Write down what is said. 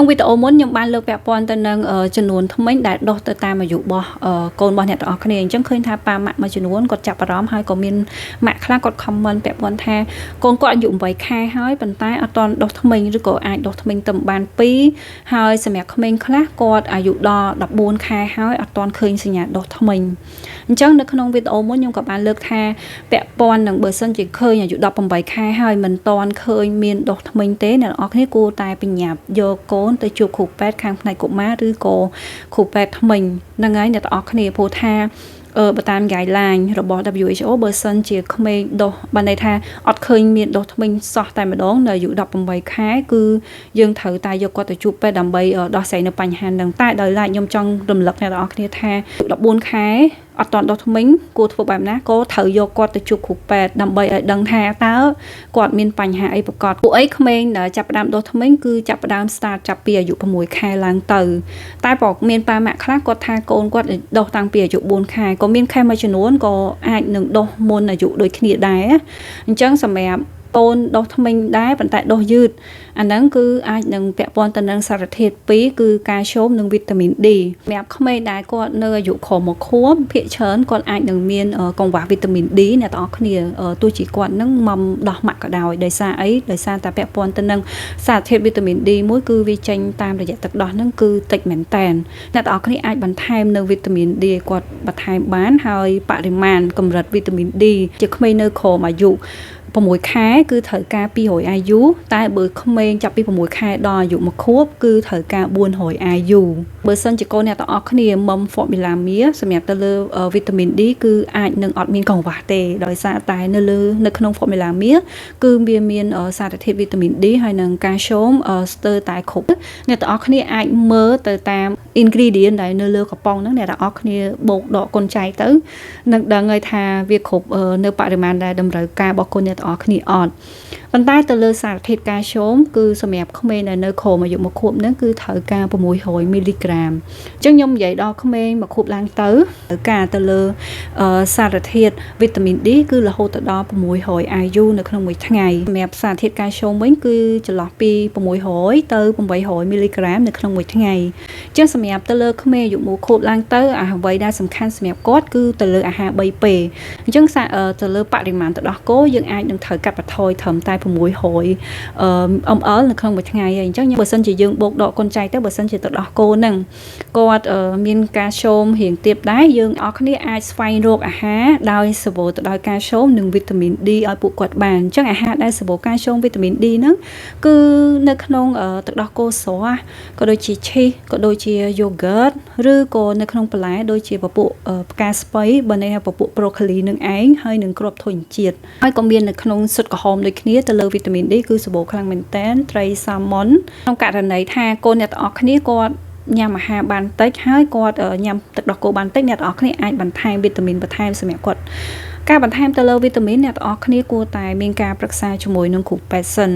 ក្នុងវីដេអូមុនខ្ញុំបានលើកពាក់ព័ន្ធទៅនឹងចំនួនថ្មីដែលដុះទៅតាមអាយុរបស់កូនរបស់អ្នកទាំងអស់គ្នាអញ្ចឹងឃើញថាប៉ាម៉ាក់មួយចំនួនគាត់ចាប់អារម្មណ៍ហើយក៏មានម៉ាក់ខ្លះគាត់ comment ពាក់ព័ន្ធថាកូនគាត់អាយុ8ខែហើយប៉ុន្តែអត់ទាន់ដុះថ្មីឬក៏អាចដុះថ្មីទៅបាន2ហើយសម្រាប់ក្មេងខ្លះគាត់អាយុដល់14ខែហើយអត់ទាន់ឃើញសញ្ញាដុះថ្មីអញ្ចឹងនៅក្នុងវីដេអូមុនខ្ញុំក៏បានលើកថាពាក់ព័ន្ធនឹងបើសិនជាឃើញអាយុ18ខែហើយមិនទាន់ឃើញមានដុះថ្មីទេអ្នកទាំងអស់គ្នាគួរតែបញ្ញាប់យកកូនទៅជួបគ្រូពេទ្យខាងផ្នែកកុមារឬក៏គ្រូពេទ្យថ្មីហ្នឹងហើយអ្នកទាំងអស់គ្នាព្រោះថាបើតាម guideline របស់ WHO បើសិនជាក្មេងដុះបានន័យថាអត់ឃើញមានដុះថ្មីសោះតែម្ដងនៅអាយុ18ខែគឺយើងត្រូវតែយកគាត់ទៅជួបពេទ្យដើម្បីដោះស្រាយនៅបញ្ហាហ្នឹងតែដោយឡែកខ្ញុំចង់រំលឹកអ្នកទាំងអស់គ្នាថា14ខែអត់ទាន់ដុះថ្មីគួរធ្វើបែបណាក៏ត្រូវយកគាត់ទៅជួបគ្រូពេទ្យដើម្បីឲ្យដឹងថាតើគាត់មានបញ្ហាអីប្រកបពួកអីក្មេងដែលចាប់ផ្ដើមដុះថ្មីគឺចាប់ផ្ដើម start ចាប់ពីអាយុ6ខែឡើងទៅតែបើមានប៉ាម៉ាក់ខ្លះគាត់ថាកូនគាត់ដុះតាំងពីអាយុ4ខែក៏មានខេសមួយចំនួនក៏អាចនឹងដុះមុនអាយុដូចគ្នាដែរអញ្ចឹងសម្រាប់កូនដុះថ្មិញដែរប៉ុន្តែដុះយឺតអាហ្នឹងគឺអាចនឹងពាក់ព័ន្ធទៅនឹងសារធាតុ2គឺកាល់ស្យូមនិងវីតាមីន D សម្រាប់ក្មេងដែលគាត់នៅអាយុក្រោម1ខួបភាគច្រើនគាត់អាចនឹងមានកង្វះវីតាមីន D អ្នកទាំងអស់គ្នាទោះជាគាត់នឹងមកដោះម៉ាក់ក៏ដោយដោយសារអីដោយសារតែពាក់ព័ន្ធទៅនឹងសារធាតុវីតាមីន D មួយគឺវាចេញតាមរយៈទឹកដោះហ្នឹងគឺតិចមែនតែនអ្នកទាំងអស់គ្នាអាចបន្ថែមនៅវីតាមីន D គាត់បន្ថែមបានហើយបរិមាណកម្រិតវីតាមីន D ជាក្មេងនៅក្រោមអាយុ6ខែគឺត្រូវការ200 IU តែបើក្មេងចាប់ពី6ខែដល់អាយុ1ខួបគឺត្រូវការ400 IU បើសិនជាកូនអ្នកទាំងអស់គ្នាមុំ formula មាសម្រាប់ទៅលើវីតាមីន D គឺអាចនឹងអត់មានកង្វះទេដោយសារតែនៅក្នុង formula មាគឺវាមានសារធាតុវីតាមីន D ហើយនិងកាល់ស្យូមស្ទើរតែគ្រប់អ្នកទាំងអស់គ្នាអាចមើលទៅតាម ingredient ដែលនៅលើកំប៉ុងហ្នឹងអ្នកទាំងអស់គ្នាបូកដកគុណចែកទៅនឹងដឹងហើយថាវាគ្រប់នៅបរិមាណដែលតម្រូវការរបស់កូនអ្នកទាំងអស់គ្នាអត់ប៉ុន្តែទៅលើសារធាតុកាល់ស្យូមគឺសម្រាប់ក្មេងដែលនៅក្រោមអាយុ1ខួបហ្នឹងគឺត្រូវការ600មីលីក្រាមអញ្ចឹងខ្ញុំនិយាយដល់ក្មេង1ខួបឡើងទៅត្រូវការទៅលើសារធាតុវីតាមីន D គឺរហូតដល់600 IU នៅក្នុងមួយថ្ងៃសម្រាប់សារធាតុកាល់ស្យូមវិញគឺចន្លោះពី600ទៅ800មីលីក្រាមនៅក្នុងមួយថ្ងៃអញ្ចឹងសម្រាប់ទៅលើក្មេងអាយុ1ខួបឡើងទៅអ្វីដែលសំខាន់សម្រាប់គាត់គឺទៅលើអាហារ3ពេលអញ្ចឹងទៅលើបរិមាណទឹកដោះគោយើងអាចនឹងត្រូវកាត់បន្ថយត្រឹមតែ600 ml នៅក្នុងមួយថ្ងៃហើយអញ្ចឹងបើសិនជាយើងបូកដកគុណចែកទៅបើសិនជាទឹកដោះគោហ្នឹងគាត់មានកាល់ស្យូមរៀងទាបដែរយើងអរគ្នាអាចស្វែងរកអាហារដោយសម្បូរទៅដោយកាល់ស្យូមនិងវីតាមីន D ឲ្យពួកគាត់បានអញ្ចឹងអាហារដែលសម្បូរកាល់ស្យូមវីតាមីន D ហ្នឹងគឺនៅក្នុងទឹកដោះគោស្រស់ក៏ដូចជាឈីសក៏ដូចជា yogurt ឬក៏នៅក្នុងបន្លែដូចជាពពួកផ្កាស្ពៃបើន័យថាពពួក broccoli នឹងឯងហើយនឹងគ្រាប់ធញ្ញជាតិហើយក៏មាននៅក្នុងស៊ុតក្រហមដូចគ្នាទៅលើវីតាមីន D គឺសម្បូរខ្លាំងមែនទែនត្រីសាម៉ុនក្នុងករណីថាកូនអ្នកទាំងអស់គ្នាគាត់ញ៉ាំអាហារបានតិចហើយគាត់ញ៉ាំទឹកដោះគោបានតិចអ្នកទាំងអស់គ្នាអាចបន្ថែមវីតាមីនបន្ថែមសម្រាប់គាត់ការបន្ថែមទៅលើវីតាមីនអ្នកទាំងអស់គ្នាគួរតែមានការប្រឹក្សាជាមួយនឹងគ្រូពេទ្យសិន